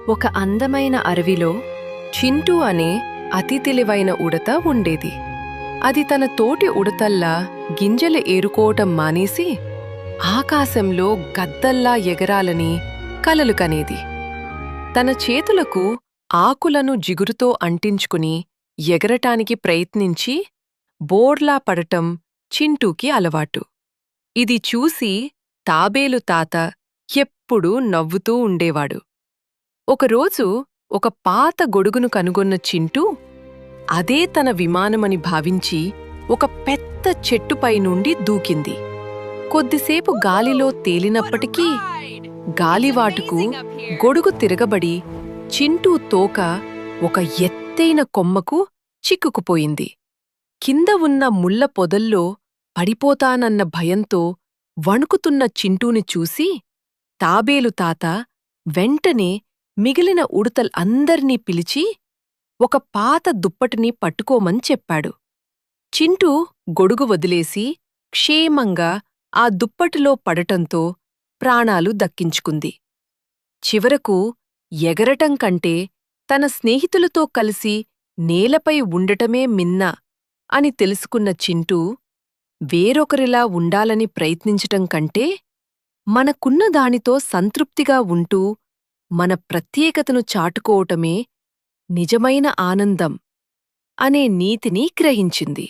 ఒక అందమైన అడవిలో చింటూ అనే అతి తెలివైన ఉడత ఉండేది. అది తన తోటి ఉడతల్లా గింజలు ఏరుకోవటం మానేసి ఆకాశంలో గద్దల్లా ఎగరాలని కలలు కనేది. తన చేతులకు ఆకులను జిగురుతో అంటించుకుని ఎగరటానికి ప్రయత్నించి బోర్లా పడటం చింటూకి అలవాటు. ఇది చూసి తాబేలు తాత ఎప్పుడూ నవ్వుతూ ఉండేవాడు. ఒకరోజు ఒక పాత గొడుగును కనుగొన్న చింటూ అదే తన విమానమని భావించి ఒక పెద్ద చెట్టుపై నుండి దూకింది. కొద్దిసేపు గాలిలో తేలినప్పటికీ గాలివాటుకు గొడుగు తిరగబడి చింటూ తోక ఒక ఎత్తైన కొమ్మకు చిక్కుకుపోయింది. కింద ఉన్న ముళ్ళ పొదల్లో పడిపోతానన్న భయంతో వణుకుతున్న చింటూని చూసి తాబేలు తాత వెంటనే మిగిలిన ఉడతలందర్నీ పిలిచి ఒక పాత దుప్పటిని పట్టుకోమని చెప్పాడు. చింటూ గొడుగు వదిలేసి క్షేమంగా ఆ దుప్పటిలో పడటంతో ప్రాణాలు దక్కించుకుంది. చివరకు ఎగరటం కంటే తన స్నేహితులతో కలిసి నేలపై ఉండటమే మిన్న అని తెలుసుకున్న చింటూ వేరొకరిలా ఉండాలని ప్రయత్నించటం కంటే మనకున్న దానితో సంతృప్తిగా ఉంటూ మన ప్రత్యేకతను చాటుకోవటమే నిజమైన ఆనందం అనే నీతిని గ్రహించింది.